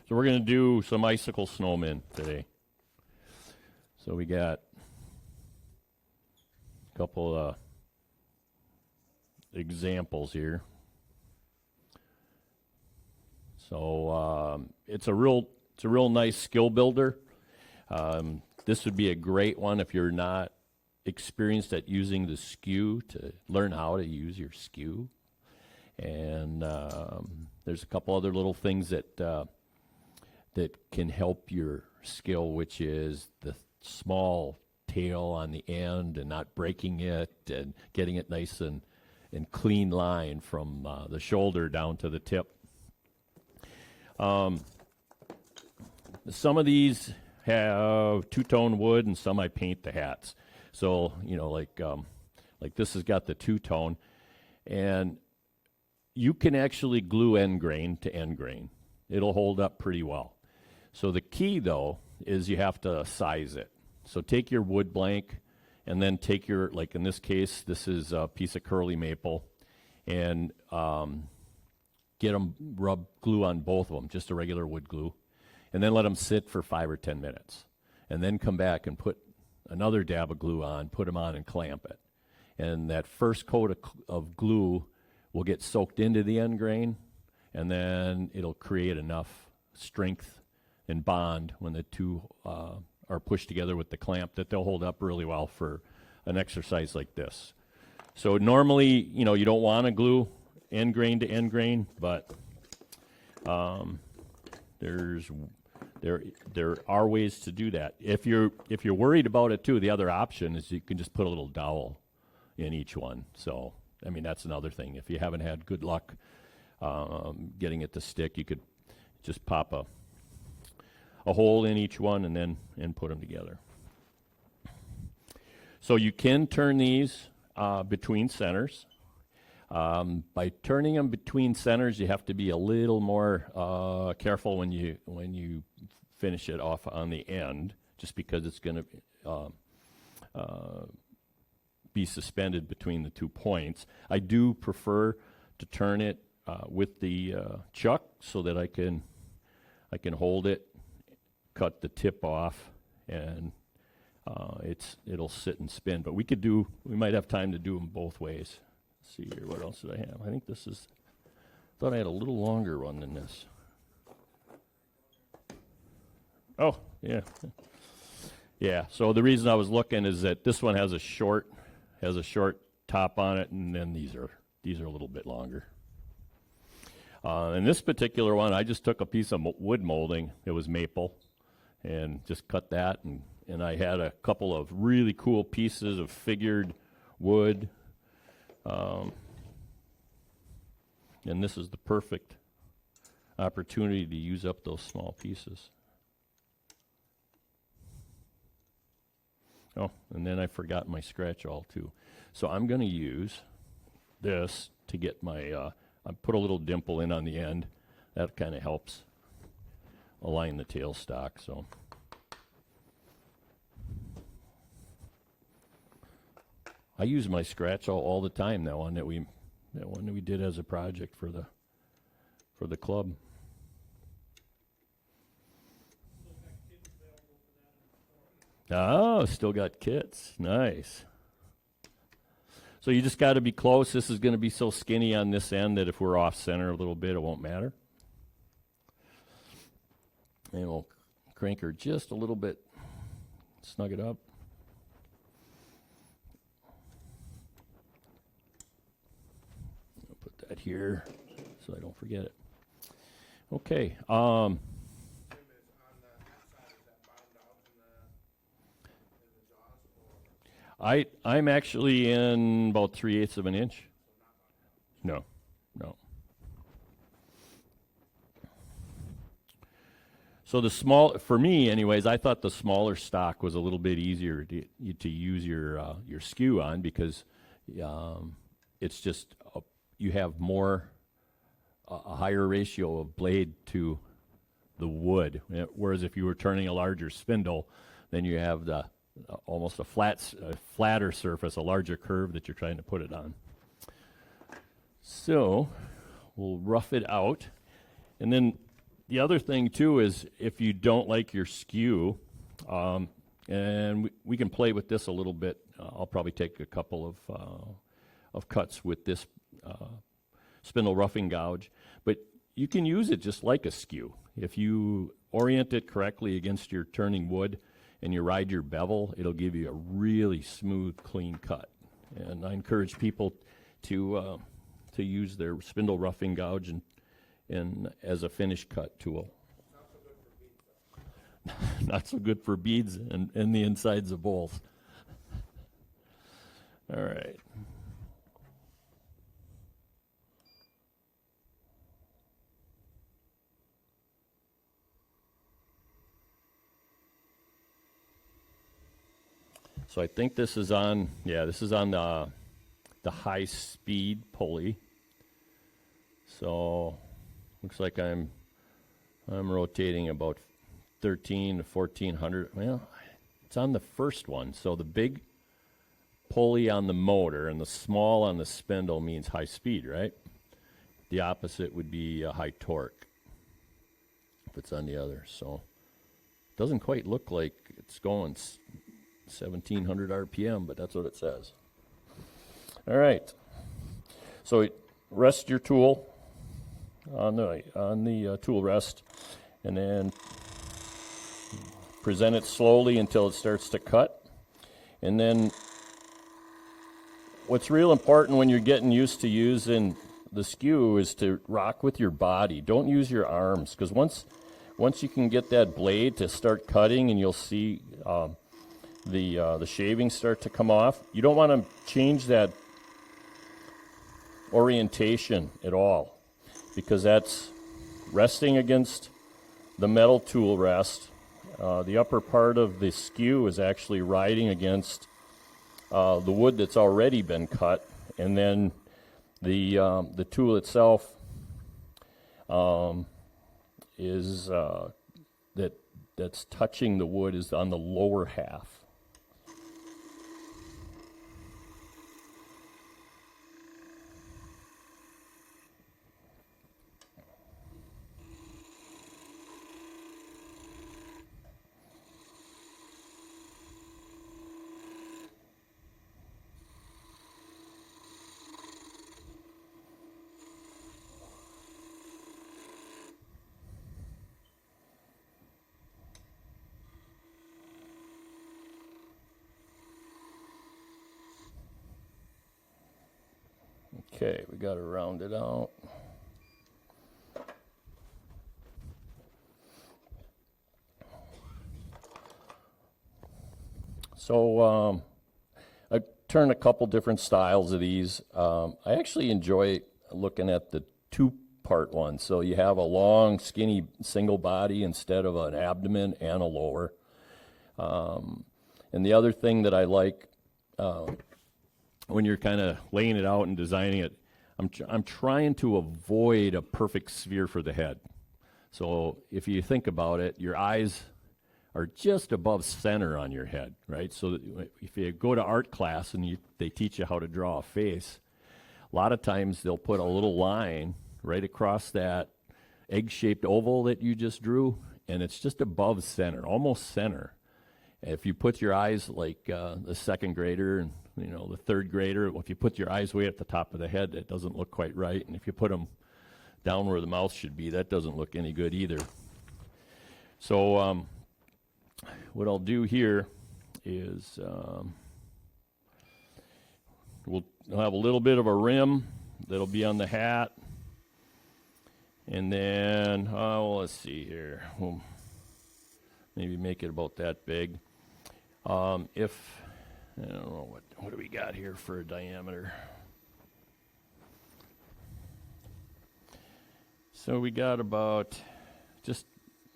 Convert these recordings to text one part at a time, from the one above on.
So we're going to do some Icicle Snowmen today. So we got a couple of examples here. So it's a real nice skill builder. This would be a great one if you're not experienced at using the skew, to learn how to use your skew. And there's a couple other little things that can help your skill, which is the small tail on the end and not breaking it and getting it nice and clean line from the shoulder down to the tip. Some of these have two-tone wood, and some I paint the hats. So, you know, like this has got the two-tone, and you can actually glue end grain to end grain. It'll hold up pretty well. So the key, though, is you have to size it. So take your wood blank, and then take your, like in this case, this is a piece of curly maple, and get them, rub glue on both of them, just a regular wood glue, and then let them sit for 5 or 10 minutes. And then come back and put another dab of glue on, put them on and clamp it. And that first coat of glue will get soaked into the end grain, and then it'll create enough strength and bond when the two are pushed together with the clamp that they'll hold up really well for an exercise like this. So normally, you know, you don't want to glue end grain to end grain, but there are ways to do that. If you're worried about it too, the other option is you can just put a little dowel in each one. So I mean, that's another thing. If you haven't had good luck getting it to stick, you could just pop a hole in each one and put them together. So you can turn these between centers. By turning them between centers, you have to be a little more careful when you finish it off on the end, just because it's going to be suspended between the 2 points. I do prefer to turn it with the chuck so that I can hold it, cut the tip off, and it'll sit and spin. But we might have time to do them both ways. Let's see here, what else did I have? I think thought I had a little longer one than this. Oh, yeah. Yeah, so the reason I was looking is that this one has a short top on it, and then these are a little bit longer. And this particular one, I just took a piece of wood molding. It was maple, and just cut that, and I had a couple of really cool pieces of figured wood. And this is the perfect opportunity to use up those small pieces. Oh, and then I forgot my scratch awl too. So I'm going to use this to get my, I put a little dimple in on the end. That kind of helps align the tailstock. So I use my scratch awl all the time. That one that we did as a project for the club. Oh, still got kits. Nice. So you just got to be close. This is going to be so skinny on this end that if we're off center a little bit, it won't matter. And we'll crank her just a little bit, snug it up. I'll put that here so I don't forget it. Okay. I'm actually in about 3/8 of an inch. No. So the small, for me anyways, I thought the smaller stock was a little bit easier to use your skew on, because it's just, you have a higher ratio of blade to the wood. Whereas if you were turning a larger spindle, then you have almost a flatter surface, a larger curve that you're trying to put it on. So we'll rough it out, and then The other thing too is if you don't like your skew, and we can play with this a little bit. I'll probably take a couple of cuts with this spindle roughing gouge, but you can use it just like a skew. If you orient it correctly against your turning wood and you ride your bevel, it'll give you a really smooth, clean cut. And I encourage people to use their spindle roughing gouge and as a finish cut tool. Not so good for beads and the insides of bowls. All right. So I think this is on, this is on the high speed pulley. So looks like I'm rotating about 13 to 1400. Well, it's on the first one. So the big pulley on the motor and the small on the spindle means high speed, right? The opposite would be a high torque if it's on the other. So it doesn't quite look like it's going 1700 RPM, but that's what it says. All right. So rest your tool on the tool rest, and then present it slowly until it starts to cut. And then what's real important when you're getting used to using the skew is to rock with your body. Don't use your arms, because once you can get that blade to start cutting and you'll see the shavings start to come off, you don't want to change that orientation at all, because that's resting against the metal tool rest. The upper part of the skew is actually riding against the wood that's already been cut, and then the tool itself is that's touching the wood is on the lower half. Okay, we got to round it out. So I turned a couple different styles of these. I actually enjoy looking at the two-part one. So you have a long, skinny single body instead of an abdomen and a lower. And the other thing that I like when you're kind of laying it out and designing it, I'm trying to avoid a perfect sphere for the head. So if you think about it, your eyes are just above center on your head, right? So if you go to art class and they teach you how to draw a face, a lot of times they'll put a little line right across that egg-shaped oval that you just drew, and it's just above center, almost center. If you put your eyes like the second grader and the third grader, if you put your eyes way at the top of the head, it doesn't look quite right. And if you put them down where the mouth should be, that doesn't look any good either. So what I'll do here is we'll have a little bit of a rim that'll be on the hat. And then, let's see here. We'll maybe make it about that big. I don't know, what do we got here for a diameter? So we got about just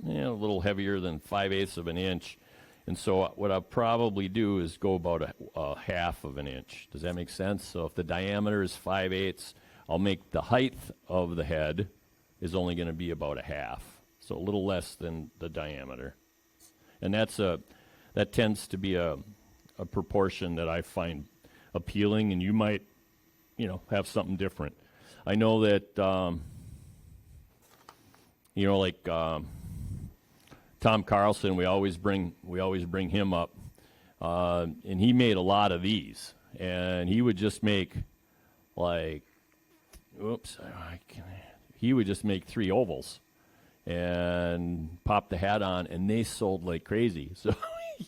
a little heavier than 5/8 of an inch. And so what I'll probably do is go about a half of an inch. Does that make sense? So if the diameter is 5/8, I'll make the height of the head is only going to be about a half. So a little less than the diameter. And that tends to be a proportion that I find appealing, and you might, have something different. I know that, You know, like Tom Carlson, we always bring him up, and he made a lot of these, and he would just make like, he would just make 3 ovals and pop the hat on, and they sold like crazy. So,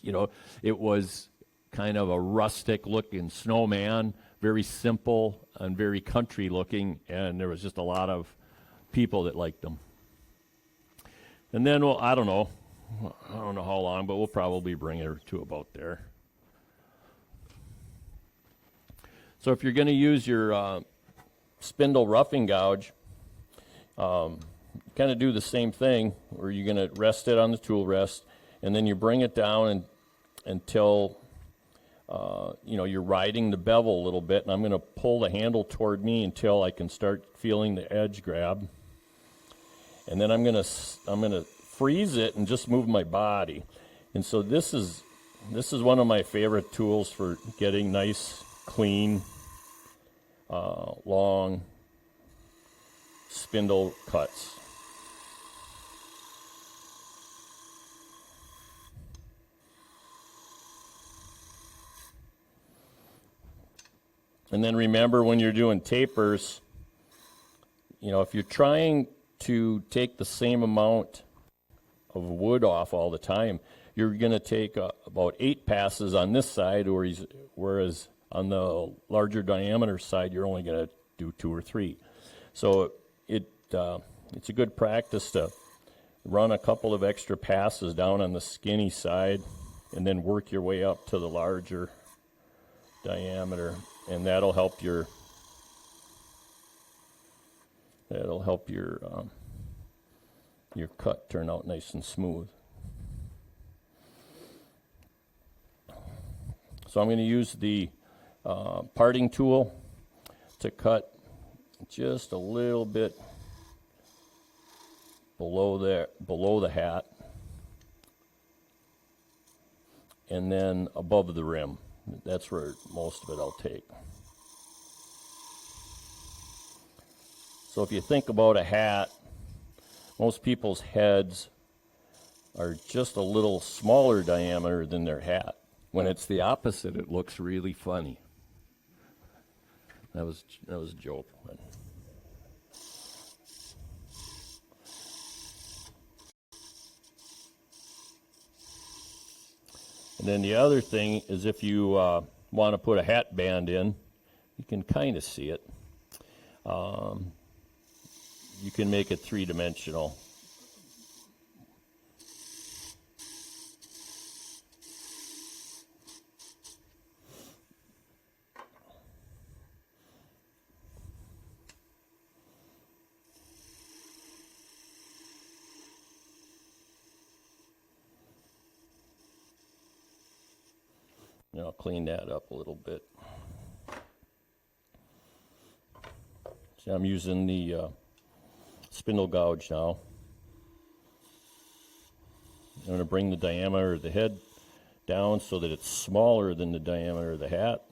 you know, it was kind of a rustic looking snowman, very simple and very country looking, and there was just a lot of people that liked them. And then, well, I don't know how long, but we'll probably bring it to about there. So if you're going to use your spindle roughing gouge, kind of do the same thing, where you're going to rest it on the tool rest, and then you bring it down until you know, you're riding the bevel a little bit, and I'm going to pull the handle toward me until I can start feeling the edge grab. And then I'm going to freeze it and just move my body. And so this is one of my favorite tools for getting nice, clean, long spindle cuts. And then remember, when you're doing tapers, you know, if you're trying to take the same amount of wood off all the time, you're going to take about 8 passes on this side, whereas on the larger diameter side, you're only going to do 2 or 3. So it's a good practice to run a couple of extra passes down on the skinny side and then work your way up to the larger diameter, and that'll help your cut turn out nice and smooth. So I'm going to use the parting tool to cut just a little bit below the hat, and then above the rim. That's where most of it I'll take. So if you think about a hat, most people's heads are just a little smaller diameter than their hat. When it's the opposite, it looks really funny. That was a joke. And then the other thing is, if you want to put a hat band in, you can kind of see it. You can make it 3-dimensional. And I'll clean that up a little bit. So I'm using the spindle gouge now. I'm going to bring the diameter of the head down so that it's smaller than the diameter of the hat.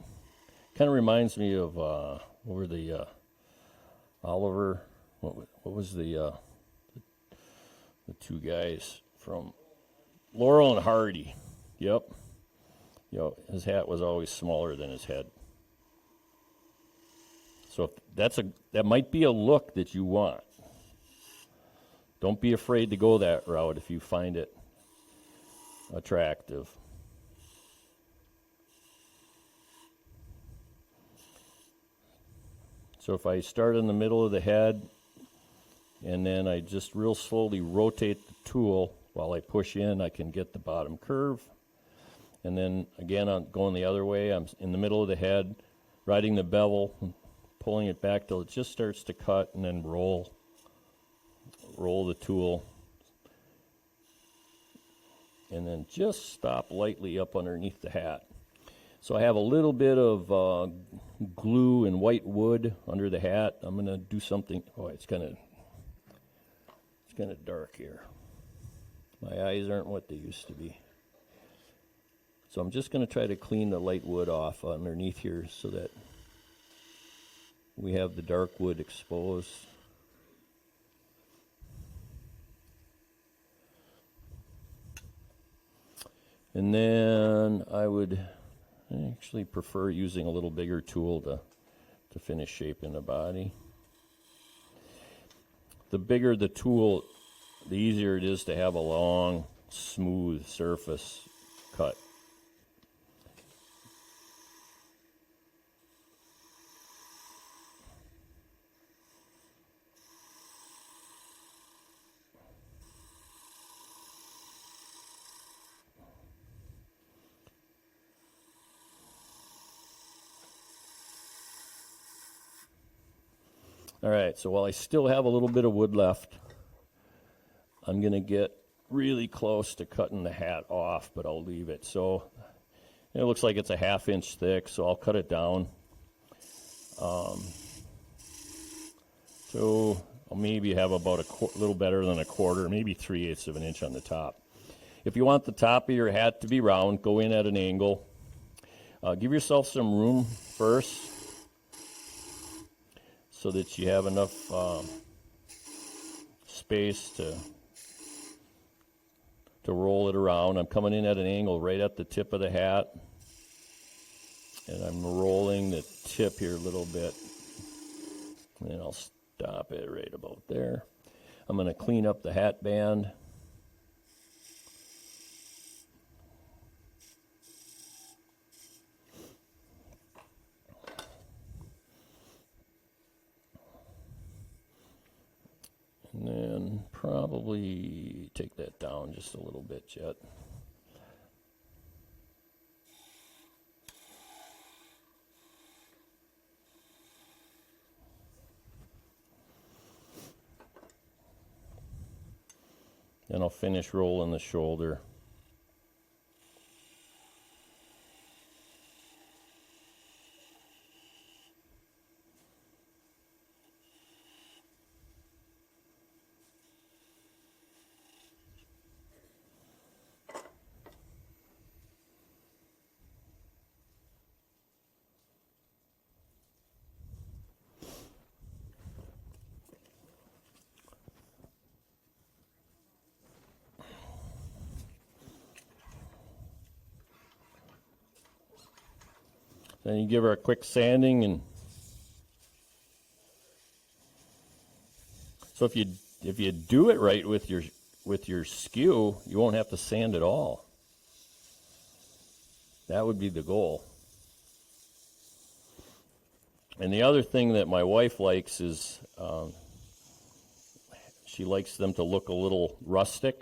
Kind of reminds me of what were the Oliver? What was the 2 guys from Laurel and Hardy? Yep. You know, his hat was always smaller than his head. So that might be a look that you want. Don't be afraid to go that route if you find it attractive. So if I start in the middle of the head, and then I just real slowly rotate the tool while I push in, I can get the bottom curve. And then again, I'm going the other way. I'm in the middle of the head, riding the bevel, pulling it back till it just starts to cut, and then roll the tool, and then just stop lightly up underneath the hat. So I have a little bit of glue and white wood under the hat. I'm going to do something. Oh, it's kind of dark here. My eyes aren't what they used to be. So I'm just going to try to clean the light wood off underneath here so that we have the dark wood exposed. And then I would actually prefer using a little bigger tool to finish shaping the body. The bigger the tool, the easier it is to have a long, smooth surface cut. All right, so while I still have a little bit of wood left, I'm going to get really close to cutting the hat off, but I'll leave it. So it looks like it's a 1/2 inch thick, so I'll cut it down. So I'll maybe have about a little better than a quarter, maybe 3/8 of an inch on the top. If you want the top of your hat to be round, go in at an angle. Give yourself some room first, so that you have enough space to roll it around. I'm coming in at an angle right at the tip of the hat, and I'm rolling the tip here a little bit, and then I'll stop it right about there. I'm going to clean up the hat band. And then probably take that down just a little bit yet. Then I'll finish rolling the shoulder. Then you give her a quick sanding, and so if you do it right with your skew, you won't have to sand at all. That would be the goal. And the other thing that my wife likes is she likes them to look a little rustic.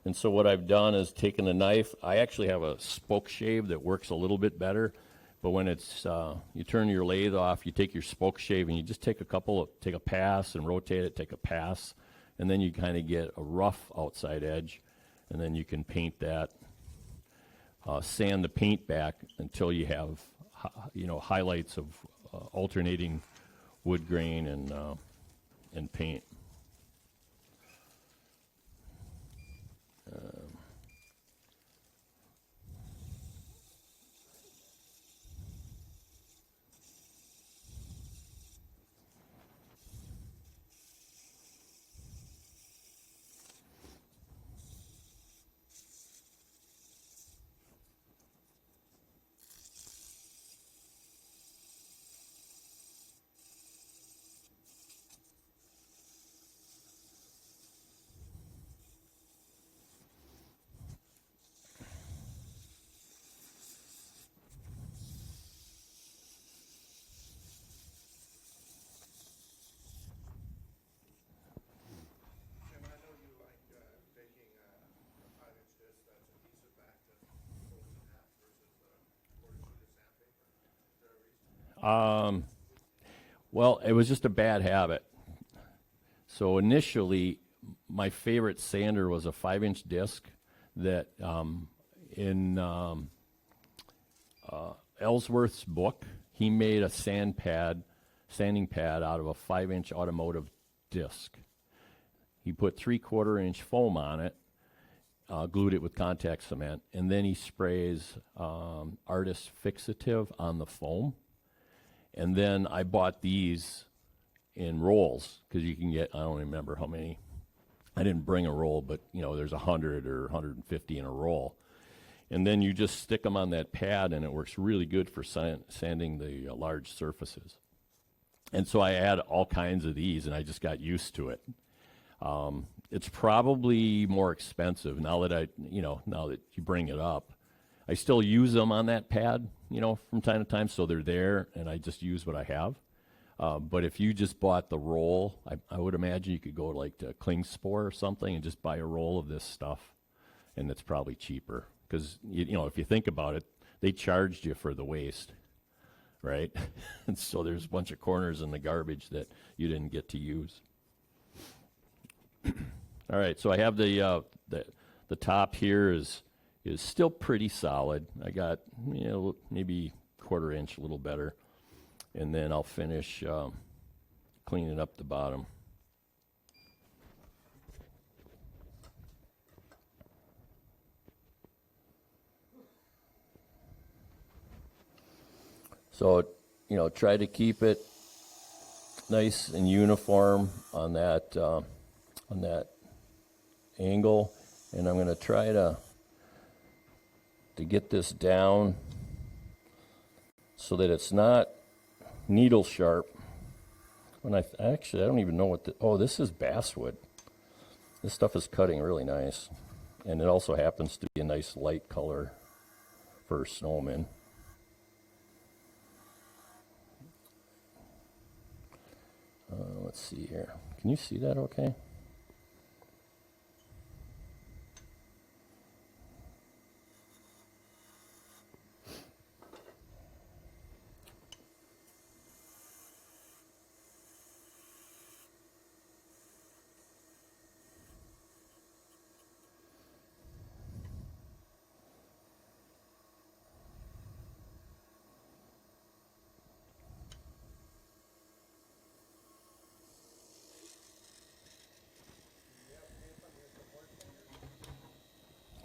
And so what I've done is taken a knife. I actually have a spoke shave that works a little bit better. But when it's you turn your lathe off, you take your spoke shave and you just take a pass and rotate it, take a pass, and then you kind of get a rough outside edge, and then you can paint that, sand the paint back until you have highlights of alternating wood grain and paint. Well, it was just a bad habit. So initially, my favorite sander was a 5-inch disc that in Ellsworth's book, he made a sanding pad out of a 5-inch automotive disc. He put 3/4-inch foam on it, glued it with contact cement, and then he sprays Artist Fixative on the foam. And then I bought these in rolls, because you can get, I don't remember how many. I didn't bring a roll, but there's 100 or 150 in a roll. and then you just stick them on that pad, and it works really good for sanding the large surfaces. And so I add all kinds of these, and I just got used to it. It's probably more expensive now that now that you bring it up. I still use them on that pad, from time to time, so they're there, and I just use what I have. But if you just bought the roll, I would imagine you could go like to Klingspor or something and just buy a roll of this stuff, and it's probably cheaper. Because, if you think about it, they charged you for the waste, right? And so there's a bunch of corners in the garbage that you didn't get to use. All right, so I have the top here is still pretty solid. I got maybe 1/4 inch, a little better, and then I'll finish cleaning up the bottom. So try to keep it nice and uniform on that angle, and I'm going to try to get this down so that it's not needle sharp. When I don't even know what this is basswood. This stuff is cutting really nice, and it also happens to be a nice light color for snowmen. Let's see here. Can you see that okay?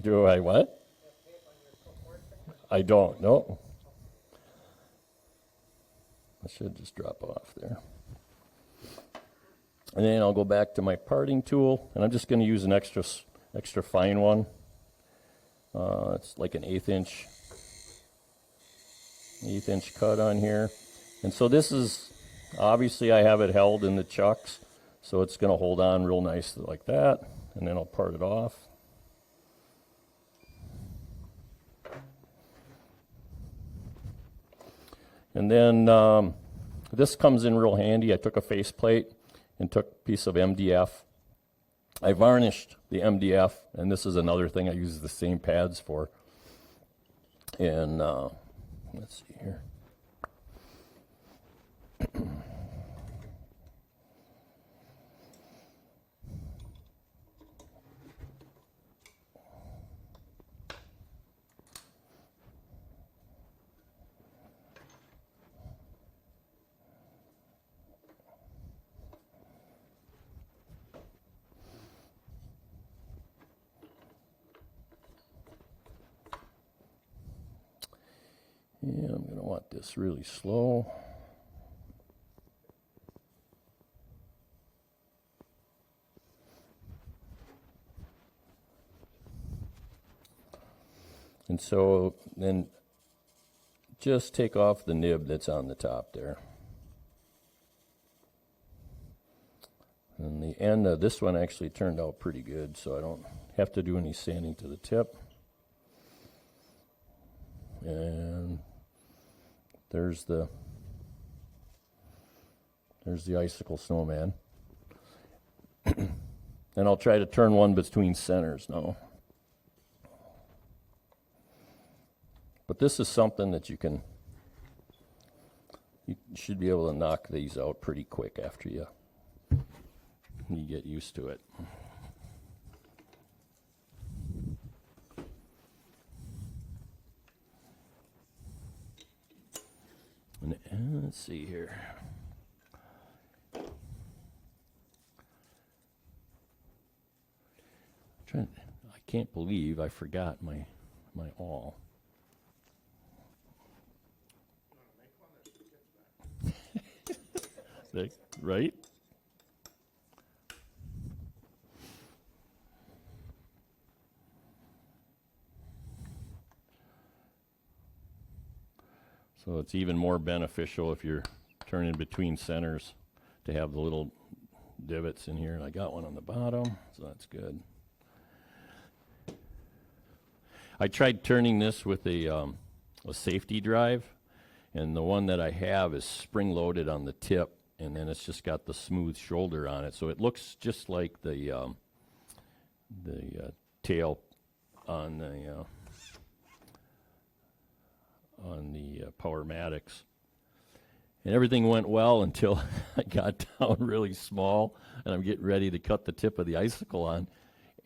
Do I what? I don't know. I should just drop off there. And then I'll go back to my parting tool, and I'm just going to use an extra fine one. It's like an 1/8 inch cut on here. And so this is, obviously I have it held in the chucks, so it's going to hold on real nice like that, and then I'll part it off. And then this comes in real handy. I took a faceplate and took a piece of MDF. I varnished the MDF, and this is another thing I use the same pads for. And let's see here. Yeah, I'm going to want this really slow. And so then just take off the nib that's on the top there. And the end of this one actually turned out pretty good, so I don't have to do any sanding to the tip. And there's the Icicle Snowman. And I'll try to turn one between centers now. But this is something that you should be able to knock these out pretty quick after you get used to it. And let's see here. I can't believe I forgot my awl. Right? So it's even more beneficial if you're turning between centers to have the little divots in here. And I got one on the bottom, so that's good. I tried turning this with a safety drive, and the one that I have is spring-loaded on the tip, and then it's just got the smooth shoulder on it, so it looks just like the tail on the Powermatics. And everything went well until I got down really small, and I'm getting ready to cut the tip of the icicle on,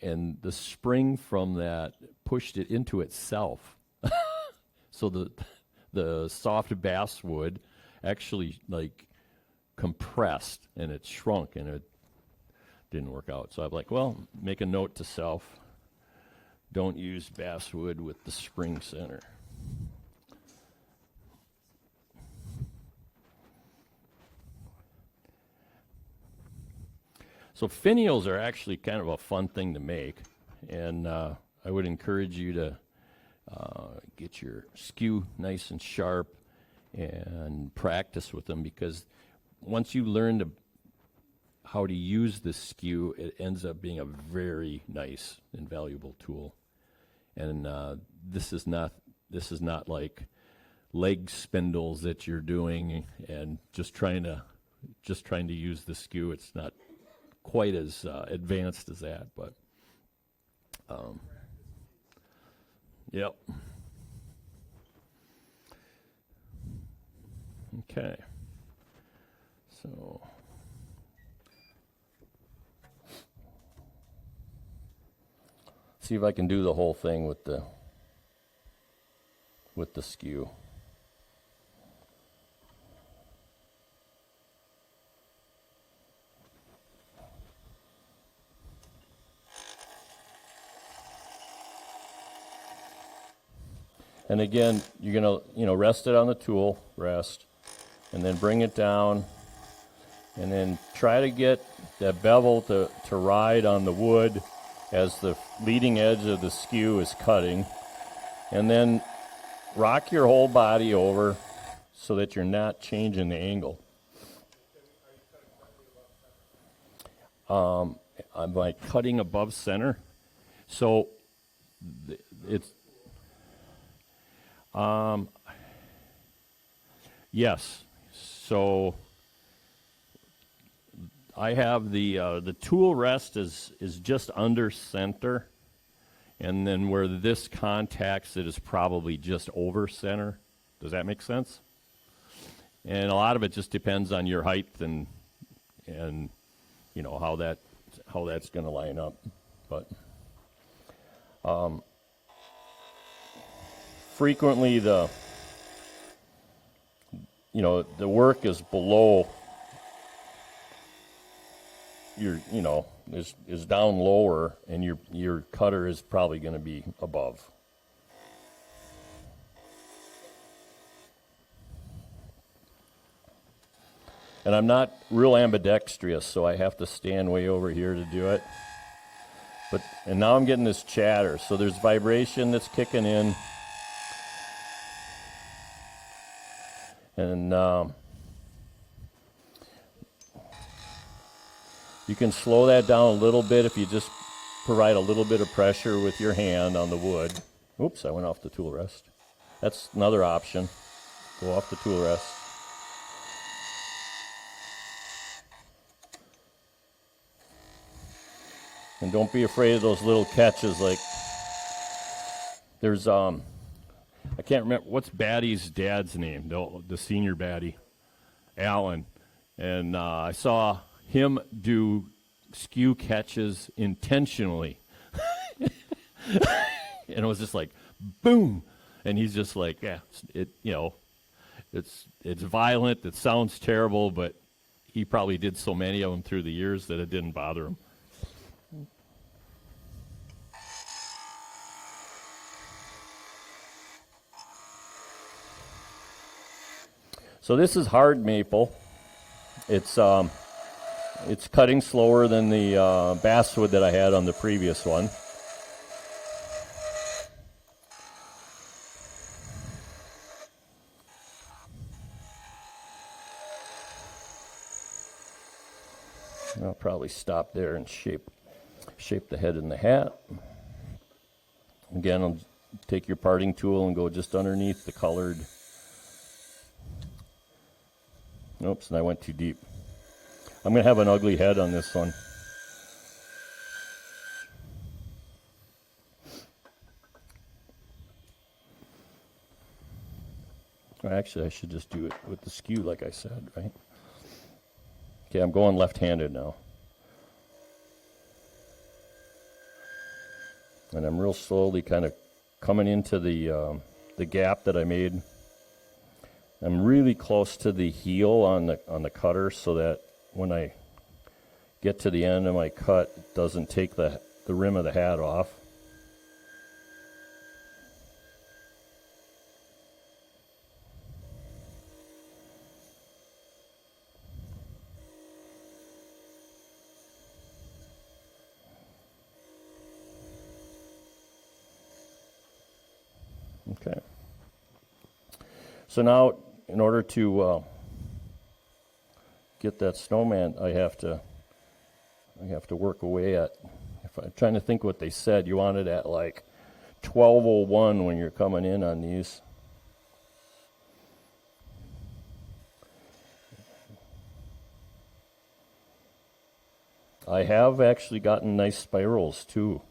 and the spring from that pushed it into itself. So the soft basswood actually like compressed, and it shrunk, and it didn't work out. So I'm like, well, make a note to self, don't use basswood with the spring center. So finials are actually kind of a fun thing to make, and I would encourage you to get your skew nice and sharp and practice with them, because once you learn how to use the skew, it ends up being a very nice and valuable tool. And this is not like leg spindles that you're doing and just trying to use the skew. It's not quite as advanced as that, but yep. Okay, so see if I can do the whole thing with the skew. And again, you're gonna, rest it on the tool, and then bring it down, and then try to get that bevel to ride on the wood as the leading edge of the skew is cutting, and then rock your whole body over so that you're not changing the angle. I'm like cutting above center, so it's yes. So I have the tool rest is just under center, and then where this contacts it is probably just over center. Does that make sense? And a lot of it just depends on your height and how that's going to line up, but frequently the work is below your, is down lower, and your cutter is probably going to be above. And I'm not real ambidextrous, so I have to stand way over here to do it. And now I'm getting this chatter, so there's vibration that's kicking in. And you can slow that down a little bit if you just provide a little bit of pressure with your hand on the wood. Oops, I went off the tool rest. That's another option. Go off the tool rest. And don't be afraid of those little catches. Like there's I can't remember what's Batty's dad's name, the senior Batty, Alan, and I saw him do skew catches intentionally, and it was just like boom, and he's just like, yeah, it's violent, it sounds terrible, but he probably did so many of them through the years that it didn't bother him. So this is hard maple. It's cutting slower than the basswood that I had on the previous one. I'll probably stop there and shape the head and the hat. Again, I'll take your parting tool and go just underneath the colored. Oops, and I went too deep. I'm going to have an ugly head on this one. Or actually, I should just do it with the skew like I said, right? Okay, I'm going left-handed now. And I'm real slowly kind of coming into the gap that I made. I'm really close to the heel on the cutter so that when I get to the end of my cut, it doesn't take the rim of the hat off. Okay. So now, in order to get that snowman, I have to work away at. If I'm trying to think what they said, you want it at like 12:01 when you're coming in on these. I have actually gotten nice spirals too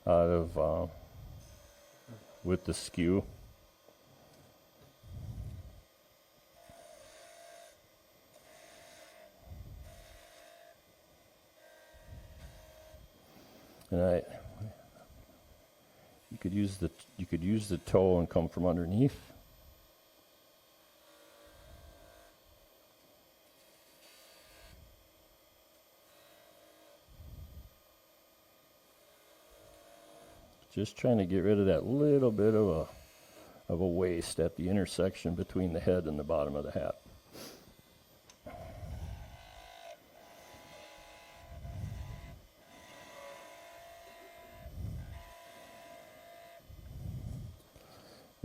out of with the skew. And you could use the toe and come from underneath. Just trying to get rid of that little bit of a waist at the intersection between the head and the bottom of the hat.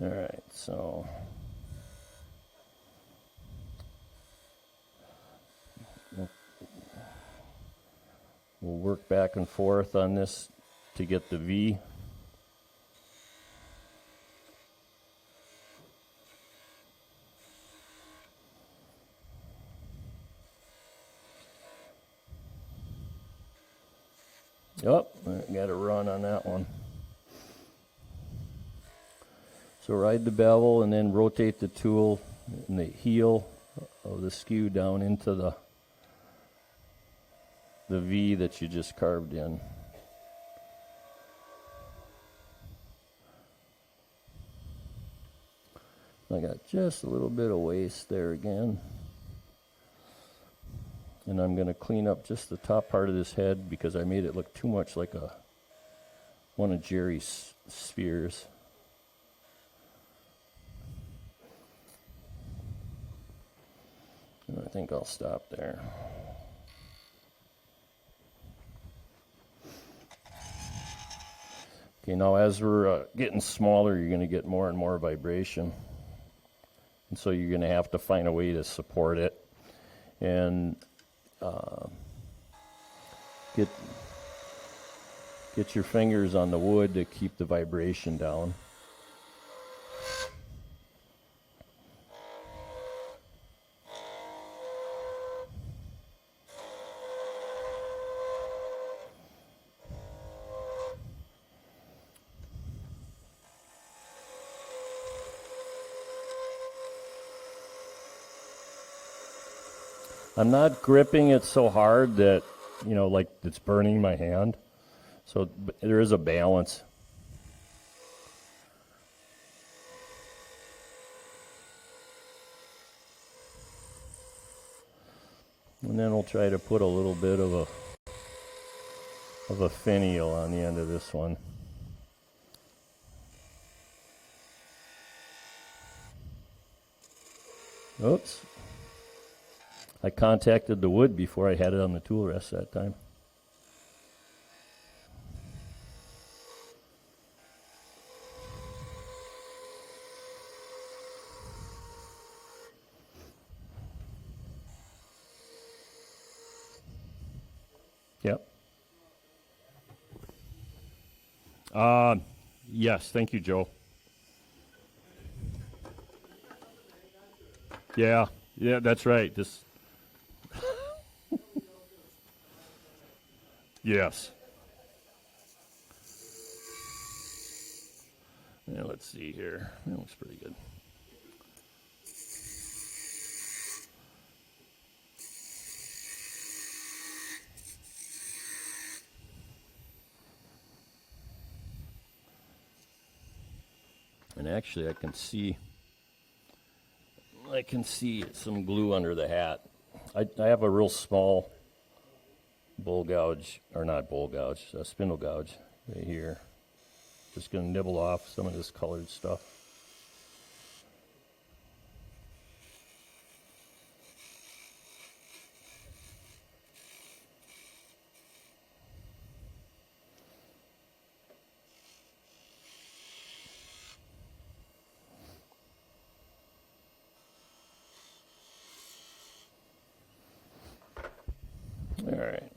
All right, so we'll work back and forth on this to get the V. Oh, I got a run on that one. So ride the bevel and then rotate the tool and the heel of the skew down into the V that you just carved in. I got just a little bit of waste there again. And I'm going to clean up just the top part of this head because I made it look too much like one of Jerry's spheres. And I think I'll stop there. Okay, now as we're getting smaller, you're going to get more and more vibration. And so you're going to have to find a way to support it. And get your fingers on the wood to keep the vibration down. I'm not gripping it so hard that, like it's burning my hand. So there is a balance. And then we'll try to put a little bit of a finial on the end of this one. Oops. I contacted the wood before I had it on the tool rest that time. Yep. Yes, thank you, Joe. Yeah, yeah, that's right. This, yes. Yeah, let's see here. That looks pretty good. And actually, I can see some glue under the hat. I have a real small bull gouge, or not bull gouge, a spindle gouge right here. Just gonna nibble off some of this colored stuff. All right.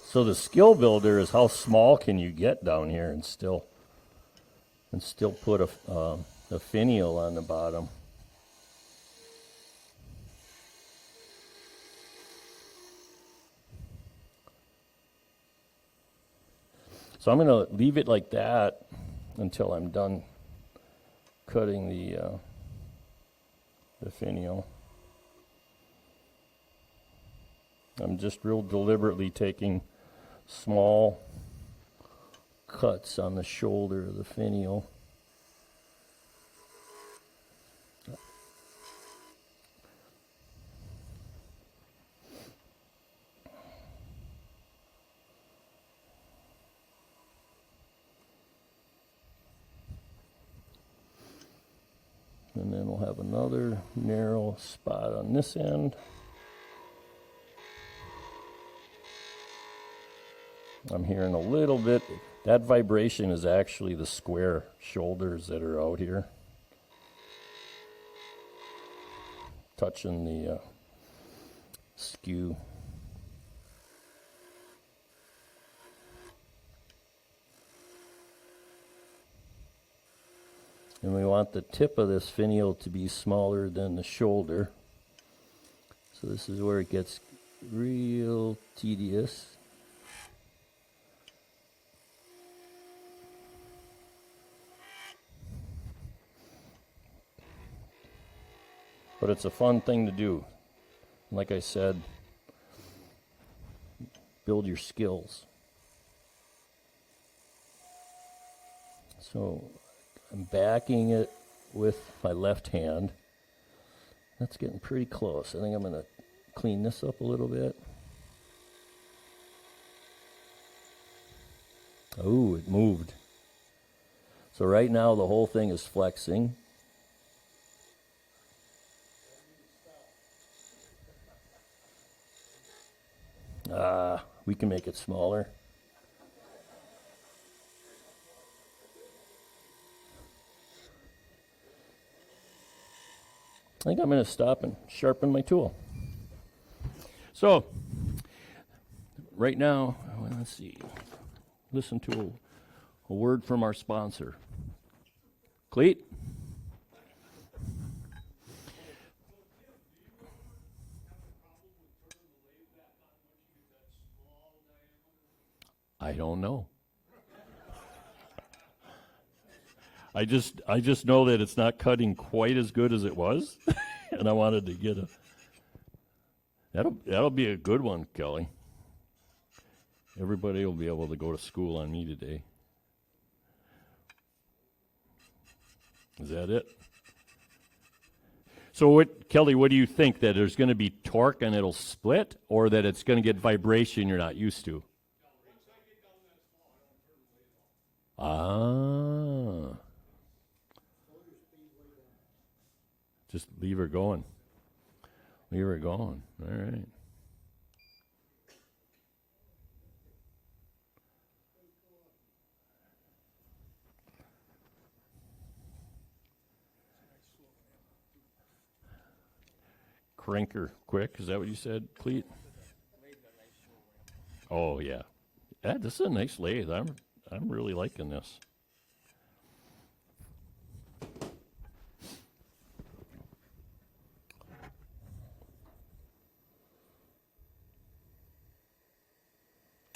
So the skill builder is how small can you get down here and still put a finial on the bottom. So I'm going to leave it like that until I'm done cutting the finial. I'm just real deliberately taking small cuts on the shoulder of the finial. And then we'll have another narrow spot on this end. I'm hearing a little bit. That vibration is actually the square shoulders that are out here, touching the skew. And we want the tip of this finial to be smaller than the shoulder. So this is where it gets real tedious. But it's a fun thing to do. Like I said, build your skills. So I'm backing it with my left hand. That's getting pretty close. I think I'm going to clean this up a little bit. Oh, it moved. So right now the whole thing is flexing. We can make it smaller. I think I'm going to stop and sharpen my tool. So, right now, let's see. Listen to a word from our sponsor. Cleat? I don't know. I just know that it's not cutting quite as good as it was, and I wanted to get that'll be a good one, Kelly. Everybody will be able to go to school on me today. Is that it? So Kelly, what do you think? That there's going to be torque and it'll split, or that it's going to get vibration you're not used to? Ah. Just leave her going. Leave her going. All right. prinker quick. Is that what you said, Cleet? Oh yeah, this is a nice lathe. I'm really liking this.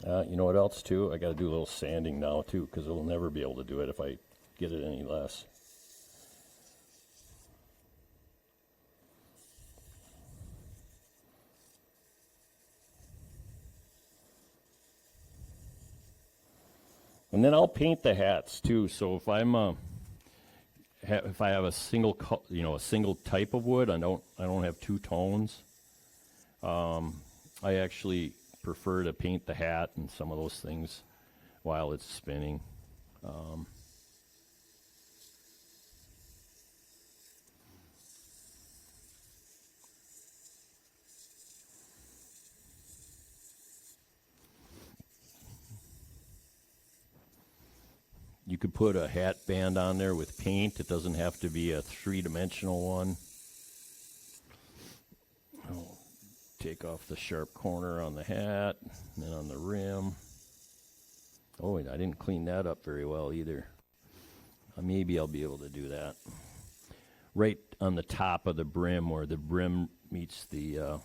You know what else too? I got to do a little sanding now too, because it'll never be able to do it if I get it any less. And then I'll paint the hats too. So if I'm if I have a single a single type of wood, I don't have two tones. I actually prefer to paint the hat and some of those things while it's spinning. You could put a hat band on there with paint. It doesn't have to be a three-dimensional one. I'll take off the sharp corner on the hat, and then on the rim. Oh, I didn't clean that up very well either. Maybe I'll be able to do that. Right on the top of the brim, where the brim meets the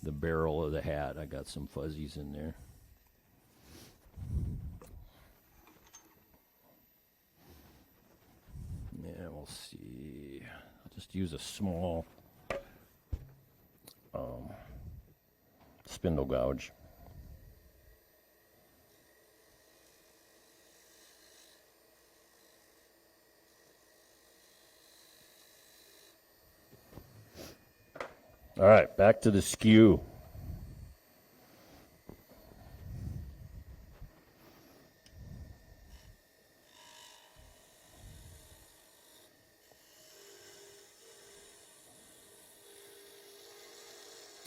barrel of the hat, I got some fuzzies in there. Yeah, we'll see. I'll just use a small spindle gouge. All right, back to the skew.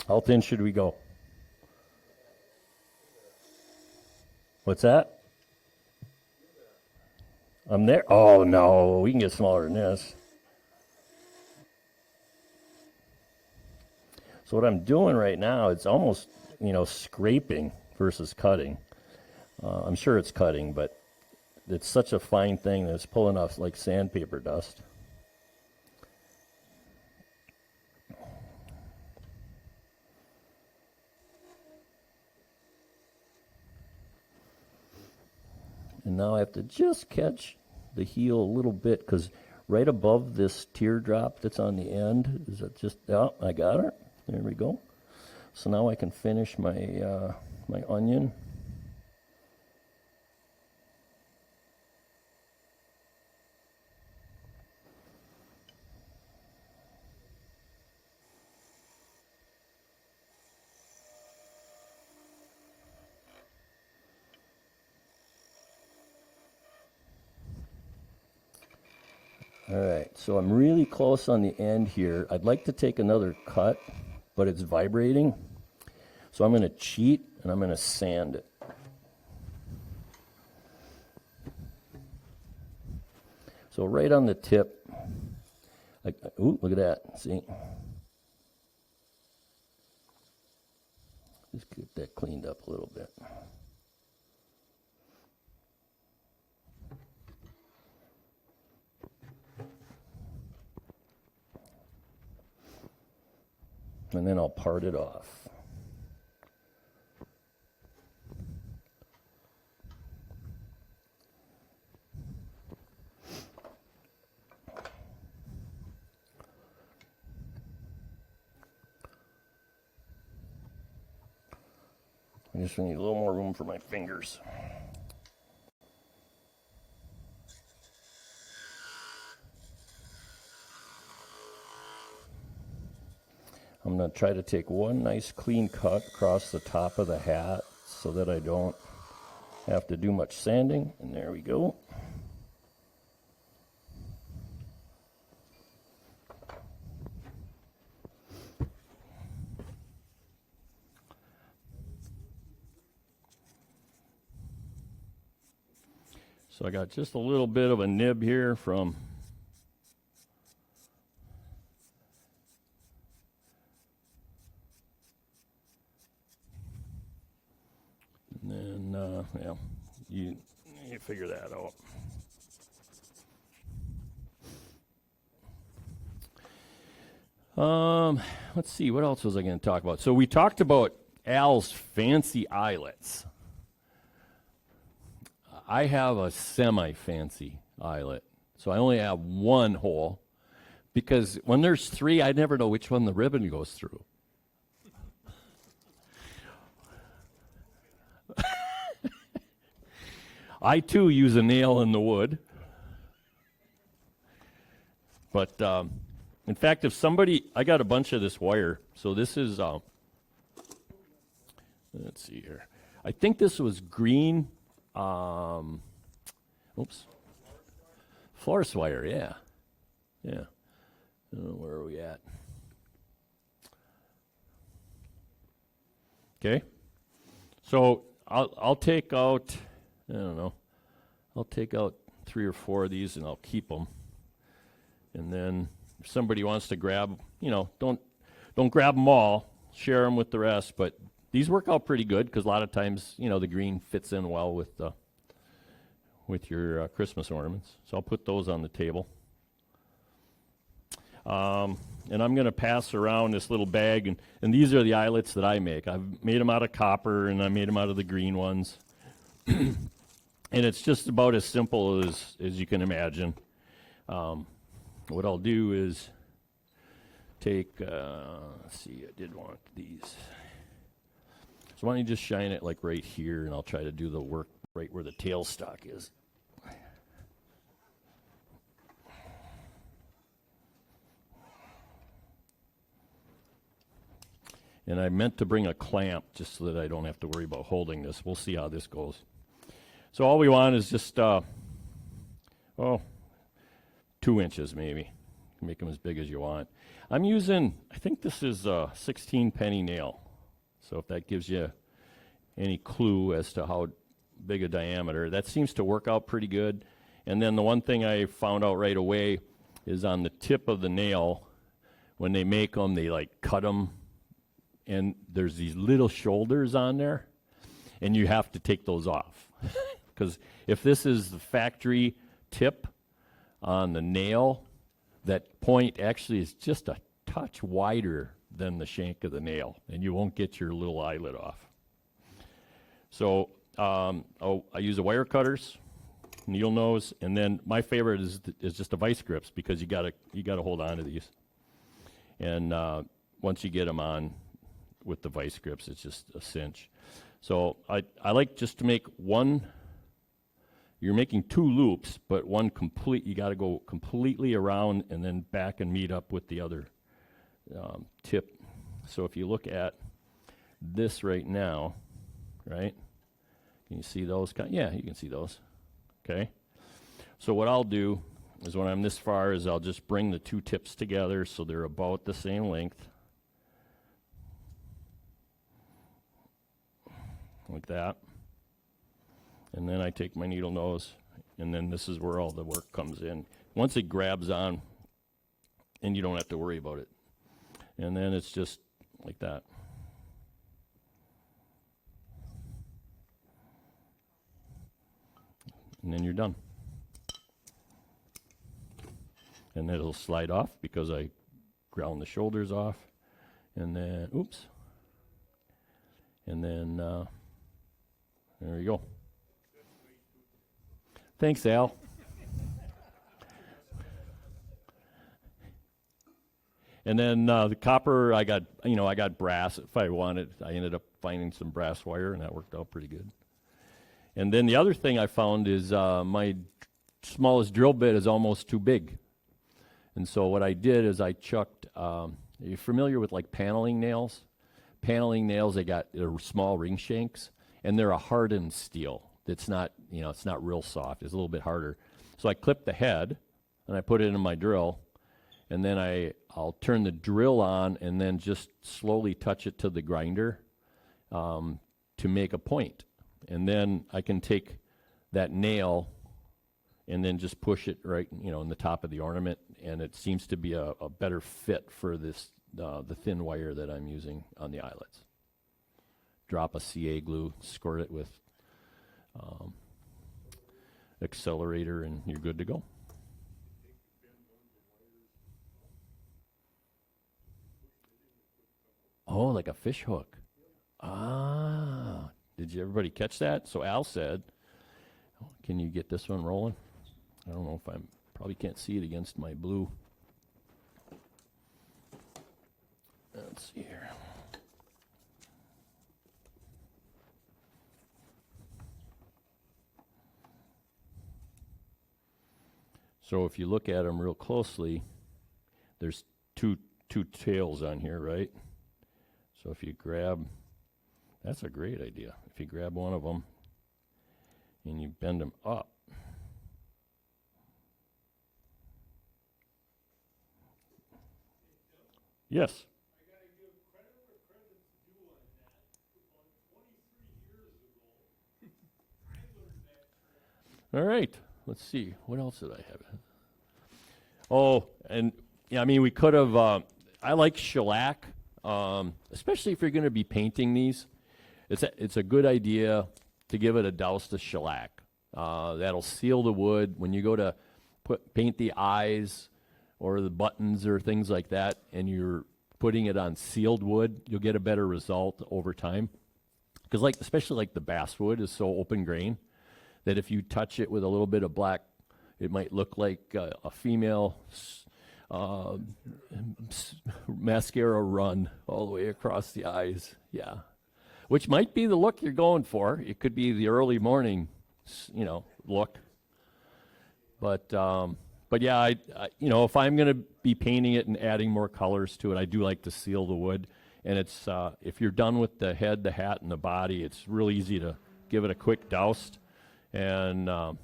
How thin should we go? What's that? I'm there. Oh, no, we can get smaller than this. So what I'm doing right now, it's almost, scraping versus cutting. I'm sure it's cutting, but it's such a fine thing that it's pulling off like sandpaper dust. And now I have to just catch the heel a little bit, because right above this teardrop that's on the end, is it just, oh, I got her. There we go. So now I can finish my my onion. All right, so I'm really close on the end here. I'd like to take another cut, but it's vibrating. So I'm going to cheat, and I'm going to sand it. So right on the tip, ooh, look at that, see? Just get that cleaned up a little bit. And then I'll part it off. I just need a little more room for my fingers. I'm going to try to take one nice clean cut across the top of the hat so that I don't have to do much sanding. And there we go. So I got just a little bit of a nib here from yeah, you figure that out. Let's see, what else was I going to talk about? So we talked about Al's fancy eyelets. I have a semi-fancy eyelet, so I only have one hole, because when there's three, I never know which one the ribbon goes through. I, too, use a nail in the wood. But, in fact, if somebody, I got a bunch of this wire. So this is, let's see here. I think this was green, florist wire, yeah. Yeah. Where are we at? Okay. So I'll take out, I don't know, I'll take out 3 or 4 of these and I'll keep them. And then if somebody wants to grab, don't grab them all, share them with the rest. But these work out pretty good because a lot of times, the green fits in well with your Christmas ornaments. So I'll put those on the table. And I'm going to pass around this little bag, and these are the eyelets that I make. I've made them out of copper, and I made them out of the green ones. And it's just about as simple as you can imagine. What I'll do is take, let's see, I did want these. So why don't you just shine it like right here, and I'll try to do the work right where the tailstock is. And I meant to bring a clamp just so that I don't have to worry about holding this. We'll see how this goes. So all we want is just, 2 inches maybe. Make them as big as you want. I'm using, I think this is a 16 penny nail. So if that gives you any clue as to how big a diameter, that seems to work out pretty good. And then the one thing I found out right away is on the tip of the nail, when they make them, they like cut them. And there's these little shoulders on there, and you have to take those off. Because if this is the factory tip on the nail, that point actually is just a touch wider than the shank of the nail, and you won't get your little eyelet off. So I use the wire cutters, needle nose, and then my favorite is just the vice grips, because you gotta hold on to these. And once you get them on with the vice grips, it's just a cinch. So I like just to make one. You're making 2 loops, but one complete. You got to go completely around and then back and meet up with the other tip. So if you look at this right now, right? Can you see those? Yeah, you can see those. Okay. So what I'll do is when I'm this far is I'll just bring the 2 tips together so they're about the same length. Like that. And then I take my needle nose, and then this is where all the work comes in. Once it grabs on, and you don't have to worry about it. And then it's just like that. And then you're done. And then it'll slide off because I ground the shoulders off. And then, oops. And then, there you go. Thanks, Al. And then the copper, I got brass if I wanted. I ended up finding some brass wire, and that worked out pretty good. And then the other thing I found is my smallest drill bit is almost too big. And so what I did is I chucked, are you familiar with like paneling nails? Paneling nails, they're small ring shanks, and they're a hardened steel. It's not, it's not real soft. It's a little bit harder. So I clipped the head, and I put it in my drill, and then I'll turn the drill on and then just slowly touch it to the grinder to make a point. And then I can take that nail and then just push it right, in the top of the ornament, and it seems to be a better fit for this the thin wire that I'm using on the eyelets. Drop a CA glue, squirt it with accelerator, and you're good to go. Oh, like a fish hook. Ah, did you everybody catch that? So Al said, can you get this one rolling? I don't know if I'm, probably can't see it against my blue. Let's see here. So if you look at them real closely, there's two tails on here, right? So if you grab, that's a great idea. If you grab one of them and you bend them up, yes. I got to give credit where credit's due on that. About 23 years ago, I learned that trick. All right. Let's see. What else did I have? Oh, and yeah, I mean, we could have. I like shellac, especially if you're going to be painting these. It's a good idea to give it a douse of shellac. That'll seal the wood when you go to paint the eyes or the buttons or things like that, and you're putting it on sealed wood. You'll get a better result over time. Because especially like the basswood is so open grain that if you touch it with a little bit of black, it might look like a female mascara run all the way across the eyes. Yeah, which might be the look you're going for. It could be the early morning, look. But yeah, I if I'm going to be painting it and adding more colors to it, I do like to seal the wood. And it's if you're done with the head, the hat, and the body, it's real easy to give it a quick douse and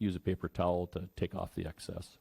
use a paper towel to take off the excess.